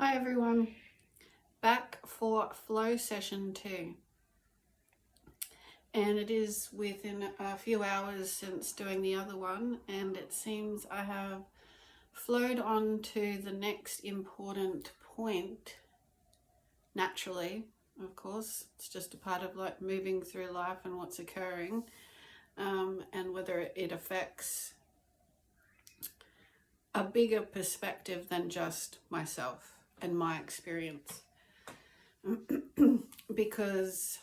Hi everyone, back for flow session 2, and it is within a few hours since doing the other one, and it seems I have flowed on to the next important point naturally. Of course, it's just a part of like moving through life and what's occurring, and whether it affects a bigger perspective than just myself and my experience. Because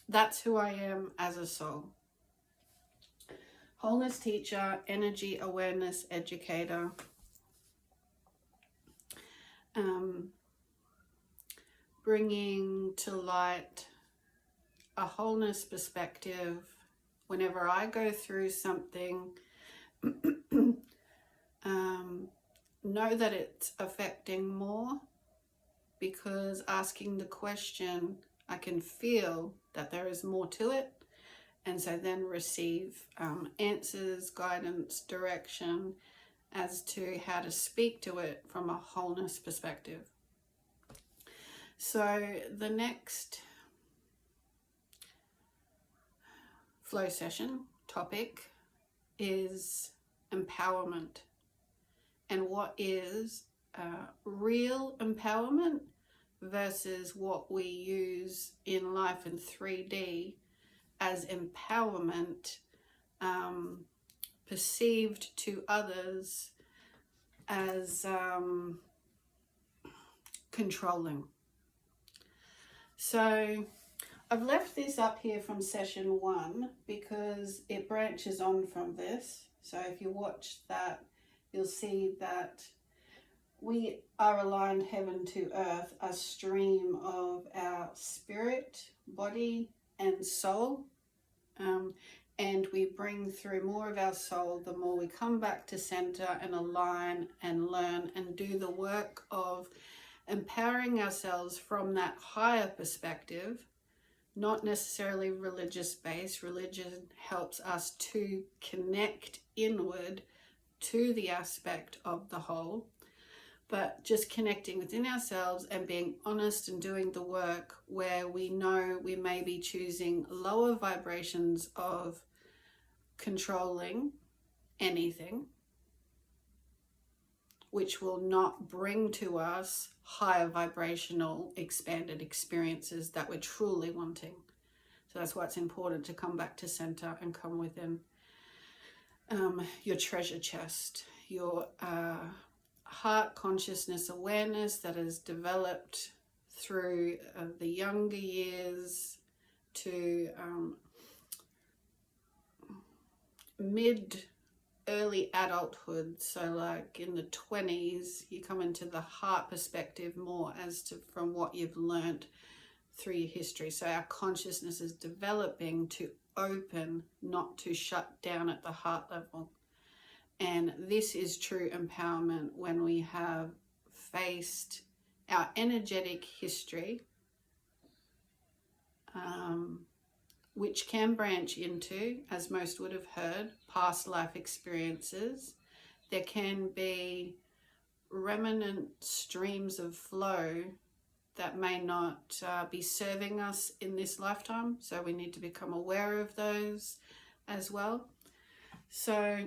that's who I am as a soul. Wholeness teacher, energy awareness educator, bringing to light a wholeness perspective whenever I go through something. Know that it's affecting more, because asking the question, I can feel that there is more to it, and so then receive answers, guidance, direction as to how to speak to it from a wholeness perspective. So the next flow session topic is empowerment, and what is real empowerment versus what we use in life in 3D as empowerment, perceived to others as controlling. So I've left this up here from session 1 because it branches on from this. So if you watch that, you'll see that we are aligned heaven to earth, a stream of our spirit, body, and soul. And we bring through more of our soul the more we come back to center and align and learn and do the work of empowering ourselves from that higher perspective, not necessarily religious based. Religion helps us to connect inward to the aspect of the whole, but just connecting within ourselves and being honest and doing the work where we know we may be choosing lower vibrations of controlling anything, which will not bring to us higher vibrational expanded experiences that we're truly wanting. So that's why it's important to come back to center and come within your treasure chest, your heart consciousness awareness that is developed through the younger years to early adulthood. So like in the 20s, you come into the heart perspective more as to from what you've learned through your history. So our consciousness is developing to open, not to shut down at the heart level. And this is true empowerment when we have faced our energetic history, which can branch into, as most would have heard, past life experiences. There can be remnant streams of flow that may not be serving us in this lifetime. So we need to become aware of those as well. So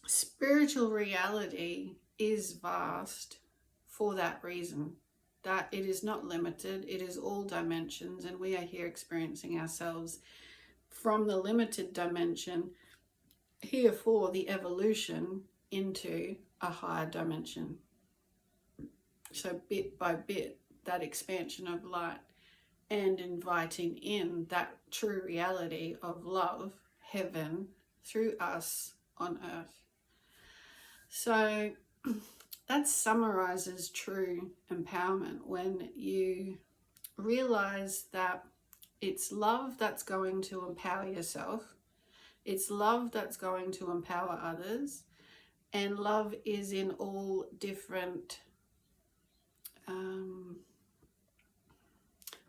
spiritual reality is vast for that reason, that it is not limited, it is all dimensions, and we are here experiencing ourselves from the limited dimension here for the evolution into a higher dimension. So bit by bit, that expansion of light and inviting in that true reality of love, heaven, through us on earth. So that summarizes true empowerment, when you realize that it's love that's going to empower yourself, it's love that's going to empower others, and love is in all different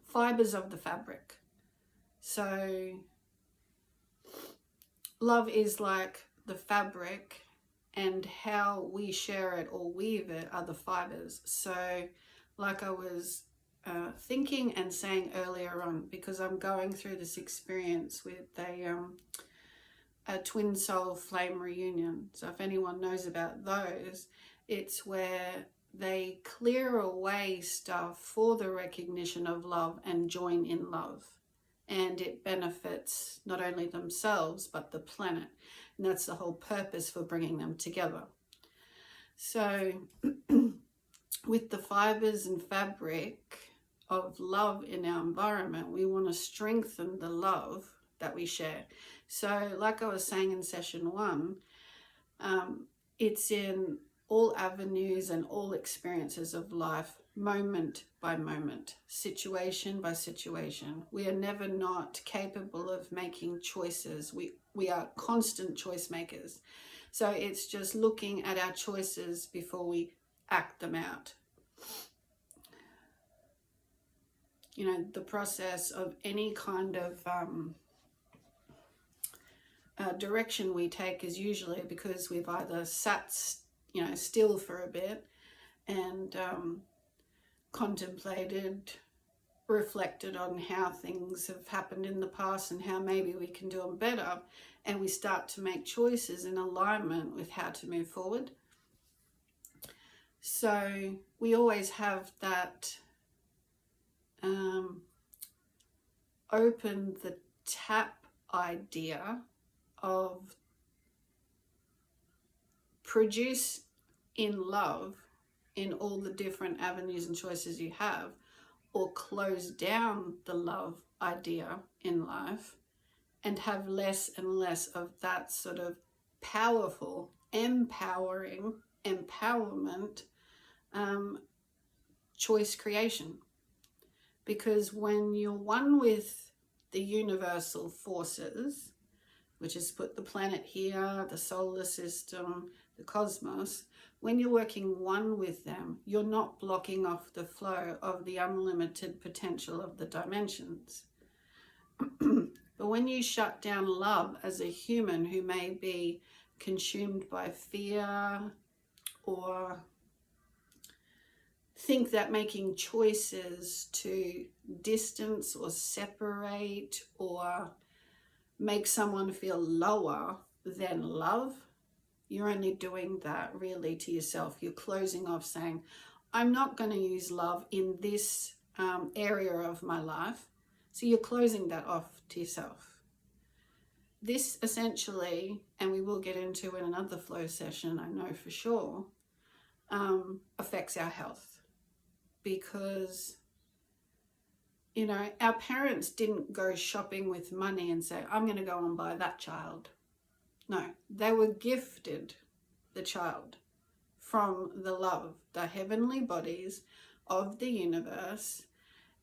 fibers of the fabric. So love is like the fabric and how we share it or weave it are the fibers. So like I was thinking and saying earlier on, because I'm going through this experience with a twin soul flame reunion. So if anyone knows about those, it's where they clear away stuff for the recognition of love and join in love. And it benefits not only themselves, but the planet. And that's the whole purpose for bringing them together. So with the fibers and fabric of love in our environment, we want to strengthen the love that we share. So like I was saying in session 1, it's in all avenues and all experiences of life, moment by moment, situation by situation. We are never not capable of making choices. We are constant choice makers. So it's just looking at our choices before we act them out. You know, the process of any kind of direction we take is usually because we've either sat, still for a bit and contemplated, reflected on how things have happened in the past and how maybe we can do them better, and we start to make choices in alignment with how to move forward. So we always have that open the tap idea of produce in love in all the different avenues and choices you have, or close down the love idea in life and have less and less of that sort of powerful, empowering, empowerment choice creation. Because when you're one with the universal forces, which is put the planet here, the solar system, the cosmos, when you're working one with them, you're not blocking off the flow of the unlimited potential of the dimensions. But when you shut down love as a human who may be consumed by fear or think that making choices to distance or separate or make someone feel lower than love, you're only doing that really to yourself. You're closing off, saying, I'm not going to use love in this area of my life. So you're closing that off to yourself. This essentially, and we will get into in another flow session, I know for sure, affects our health. Because, you know, our parents didn't go shopping with money and say, I'm going to go and buy that child. No, they were gifted the child from the love, the heavenly bodies of the universe,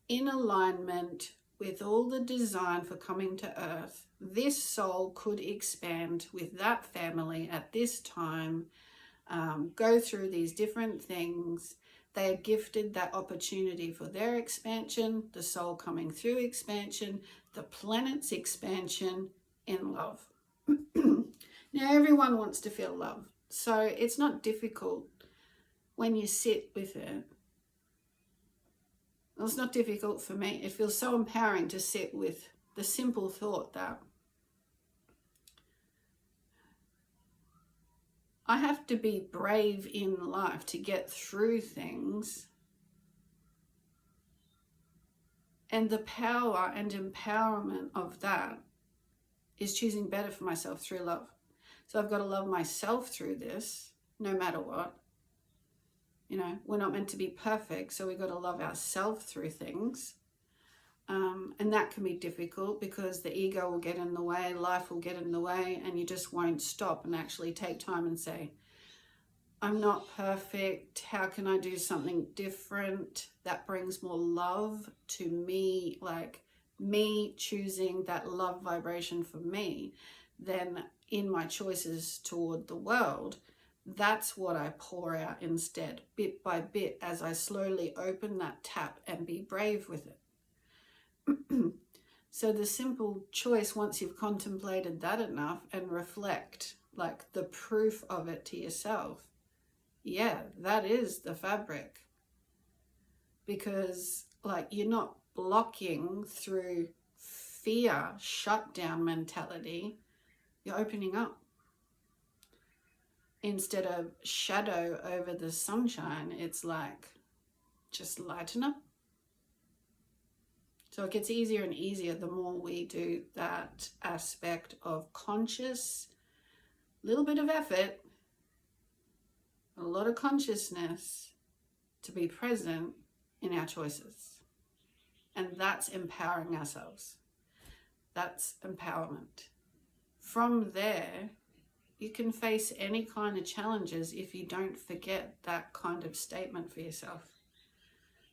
in alignment with all the design for coming to earth. This soul could expand with that family at this time, go through these different things. They are gifted that opportunity for their expansion, the soul coming through expansion, the planet's expansion in love. Now, everyone wants to feel love, so it's not difficult when you sit with it. Well, it's not difficult for me. It feels so empowering to sit with the simple thought that I have to be brave in life to get through things. And the power and empowerment of that is choosing better for myself through love. So I've got to love myself through this, no matter what. You know, we're not meant to be perfect, so we've got to love ourselves through things. And that can be difficult because the ego will get in the way, life will get in the way, and you just won't stop and actually take time and say, I'm not perfect. How can I do something different that brings more love to me, like me choosing that love vibration for me, then in my choices toward the world, that's what I pour out instead, bit by bit, as I slowly open that tap and be brave with it. So the simple choice, once you've contemplated that enough and reflect, like the proof of it to yourself, yeah, that is the fabric. Because like you're not blocking through fear, shutdown mentality, you're opening up. Instead of shadow over the sunshine, it's like just lighten up. So it gets easier and easier the more we do that aspect of conscious, little bit of effort, a lot of consciousness to be present in our choices. And that's empowering ourselves. That's empowerment. From there, you can face any kind of challenges if you don't forget that kind of statement for yourself.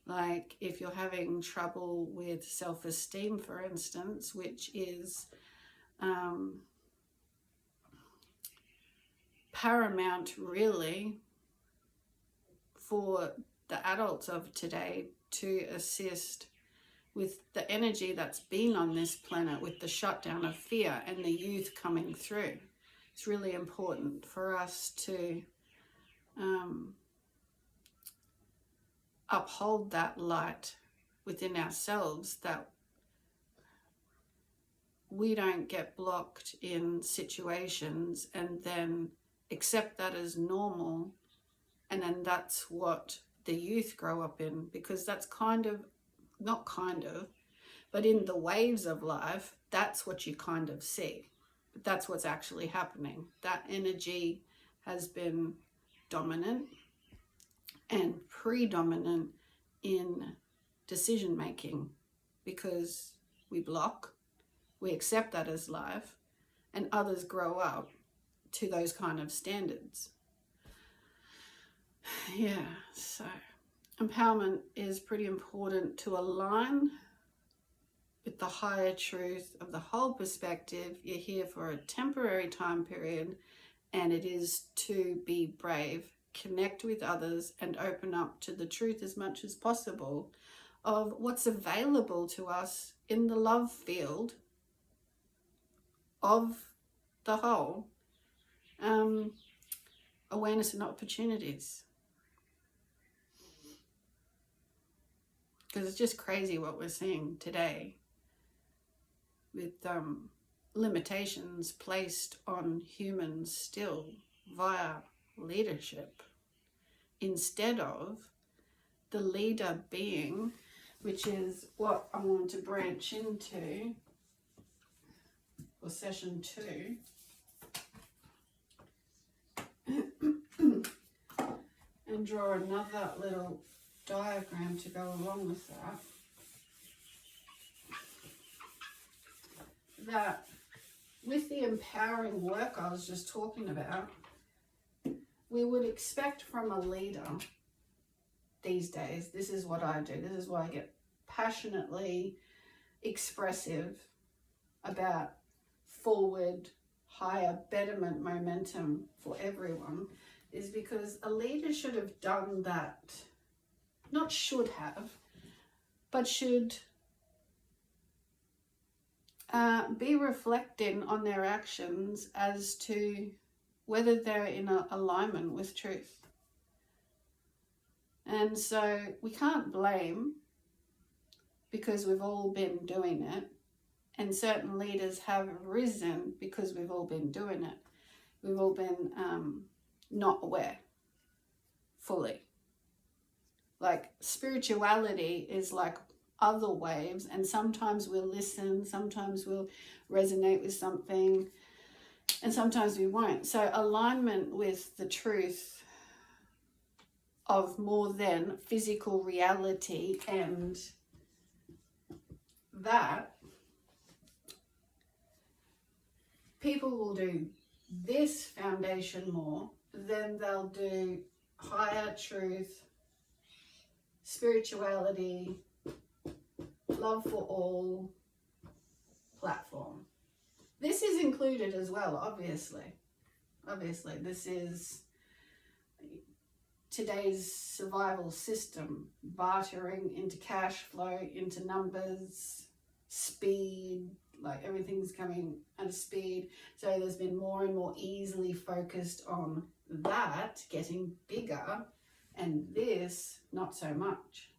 Like if you're having trouble with self-esteem, for instance, which is paramount really for the adults of today to assist with the energy that's been on this planet, with the shutdown of fear and the youth coming through. It's really important for us to uphold that light within ourselves, that we don't get blocked in situations and then accept that as normal, and then that's what the youth grow up in, because that's but in the waves of life, that's what you kind of see. But that's what's actually happening. That energy has been dominant and predominant in decision making, because we block, we accept that as life, and others grow up to those kind of standards. Yeah, so empowerment is pretty important to align with the higher truth of the whole perspective. You're here for a temporary time period, and it is to be brave, connect with others, and open up to the truth as much as possible of what's available to us in the love field of the whole. Awareness and opportunities. Because it's just crazy what we're seeing today with limitations placed on humans still via leadership, instead of the leader being, which is what I want to branch into for session 2. And draw another little diagram to go along with that. That with the empowering work I was just talking about, we would expect from a leader these days. This is what I do. This is why I get passionately expressive about forward, higher, betterment momentum for everyone, is because a leader should have done that. Not should have, but should be reflecting on their actions as to whether they're in alignment with truth. And so we can't blame, because we've all been doing it, and certain leaders have risen because we've all been doing it. We've all been not aware fully. Like spirituality is like other waves, and sometimes we'll listen, sometimes we'll resonate with something, and sometimes we won't. So alignment with the truth of more than physical reality, and that people will do this foundation more, then they'll do higher truth, spirituality, love for all platform. This is included as well, obviously. This is today's survival system, bartering into cash flow, into numbers, speed, like everything's coming at a speed. So there's been more and more easily focused on that getting bigger, and this not so much.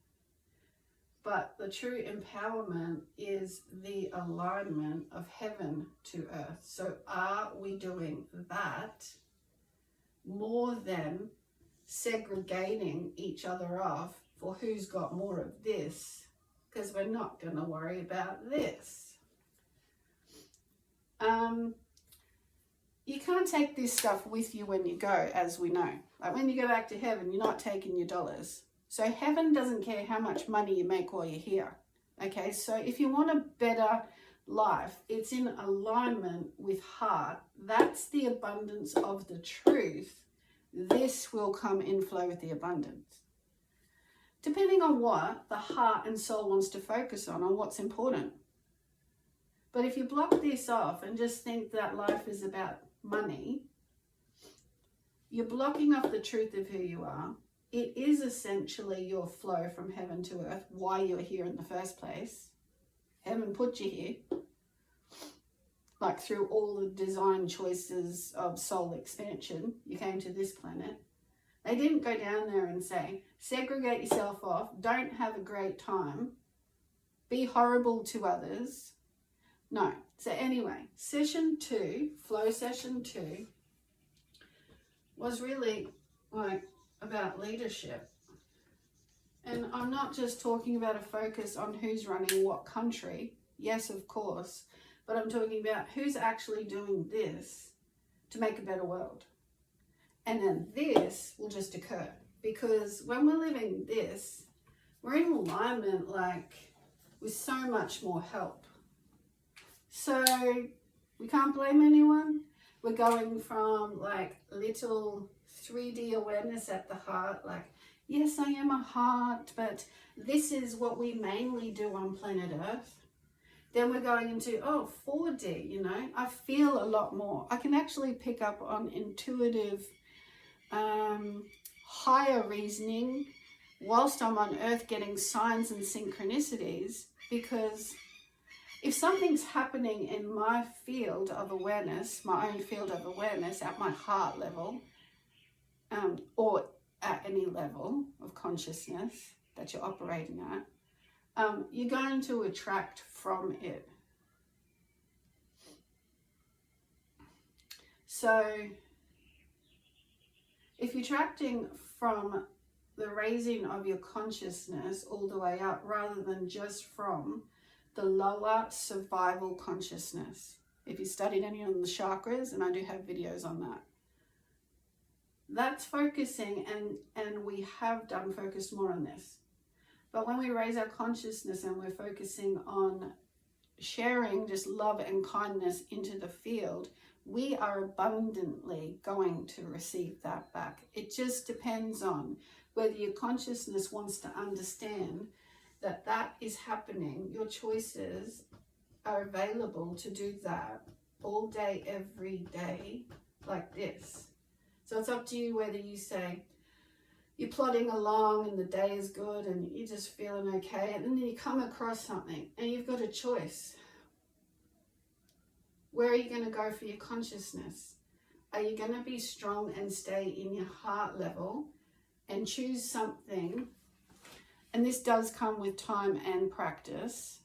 But the true empowerment is the alignment of heaven to earth. So are we doing that more than segregating each other off for who's got more of this? Because we're not going to worry about this. You can't take this stuff with you when you go, as we know. Like when you go back to heaven, you're not taking your dollars. So heaven doesn't care how much money you make while you're here. Okay, so if you want a better life, it's in alignment with heart. That's the abundance of the truth. This will come in flow with the abundance. Depending on what the heart and soul wants to focus on what's important. But if you block this off and just think that life is about money, you're blocking off the truth of who you are. It is essentially your flow from heaven to earth, why you're here in the first place. Heaven put you here. Like through all the design choices of soul expansion, you came to this planet. They didn't go down there and say, segregate yourself off, don't have a great time, be horrible to others. No. So anyway, session 2, flow session 2, was really like about leadership. And I'm not just talking about a focus on who's running what country. Yes, of course. But I'm talking about who's actually doing this to make a better world. And then this will just occur. Because when we're living this, we're in alignment like with so much more help. So we can't blame anyone. We're going from like little 3D awareness at the heart, like, yes, I am a heart, but this is what we mainly do on planet Earth. Then we're going into, 4D, you know, I feel a lot more. I can actually pick up on intuitive, higher reasoning whilst I'm on Earth getting signs and synchronicities, because if something's happening in my field of awareness, my own field of awareness at my heart level, or at any level of consciousness that you're operating at, you're going to attract from it. So if you're attracting from the raising of your consciousness all the way up, rather than just from the lower survival consciousness. If you studied any of the chakras, and I do have videos on that, that's focusing, and we have done focused more on this. But when we raise our consciousness and we're focusing on sharing just love and kindness into the field, we are abundantly going to receive that back. It just depends on whether your consciousness wants to understand that that is happening. Your choices are available to do that all day, every day, like this. So it's up to you whether you say, you're plodding along and the day is good and you're just feeling okay, and then you come across something and you've got a choice. Where are you going to go for your consciousness? Are you going to be strong and stay in your heart level and choose something? And this does come with time and practice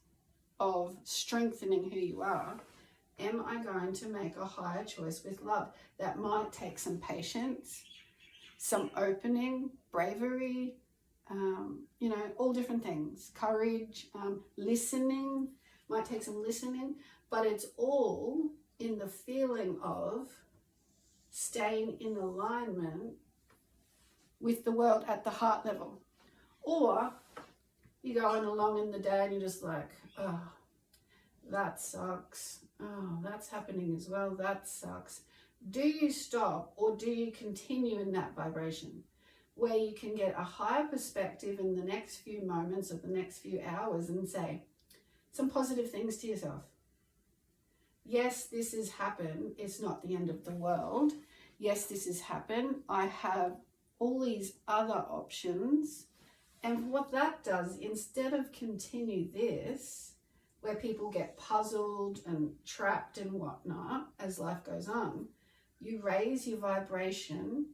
of strengthening who you are. Am I going to make a higher choice with love? That might take some patience, some opening, bravery, all different things. Courage, listening, might take some listening, but it's all in the feeling of staying in alignment with the world at the heart level. Or you're going along in the day and you're just like, oh, that sucks. Oh, that's happening as well. That sucks. Do you stop, or do you continue in that vibration where you can get a higher perspective in the next few moments of the next few hours and say some positive things to yourself? Yes, this has happened. It's not the end of the world. Yes, this has happened. I have all these other options. And what that does, instead of continue this, where people get puzzled and trapped and whatnot as life goes on. You raise your vibration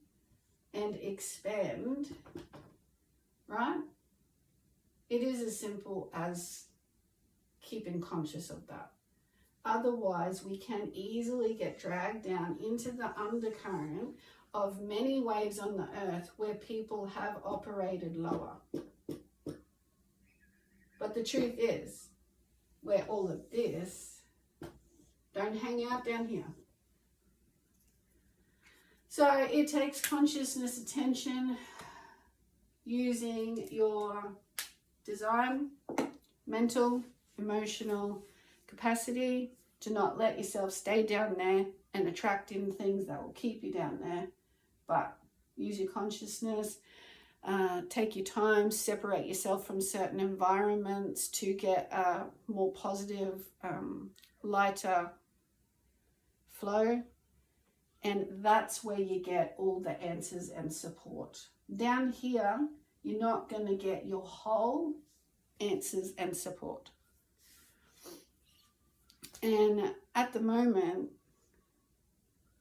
and expand, right? It is as simple as keeping conscious of that. Otherwise, we can easily get dragged down into the undercurrent of many waves on the earth where people have operated lower. But the truth is, where all of this, don't hang out down here. So it takes consciousness, attention, using your design, mental, emotional capacity to not let yourself stay down there and attract in things that will keep you down there, but use your consciousness, take your time, separate yourself from certain environments to get a more positive, lighter flow. And that's where you get all the answers and support. Down here, you're not going to get your whole answers and support. And at the moment,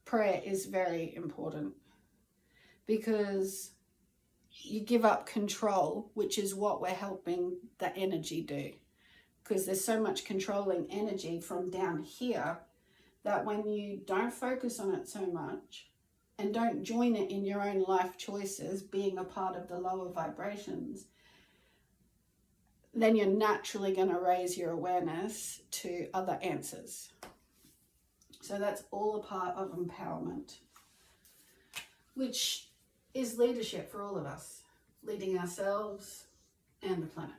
prayer is very important, because you give up control, which is what we're helping the energy do. Because there's so much controlling energy from down here that when you don't focus on it so much and don't join it in your own life choices, being a part of the lower vibrations, then you're naturally going to raise your awareness to other answers. So that's all a part of empowerment, which is leadership for all of us, leading ourselves and the planet.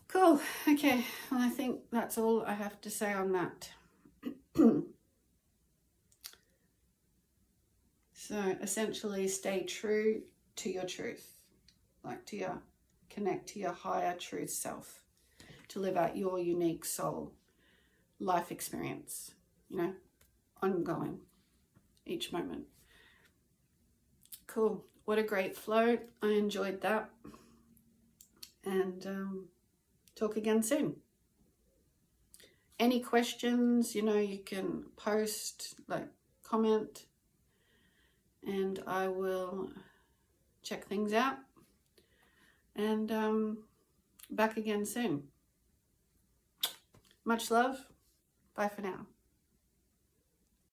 Cool. Okay. Well, I think that's all I have to say on that. So essentially, stay true to your truth, like to your, connect to your higher truth self, to live out your unique soul life experience, you know, ongoing, each moment. Cool. What a great flow. I enjoyed that. And talk again soon. Any questions, you know, you can post, like, comment, and I will check things out. And back again soon. Much love. Bye for now.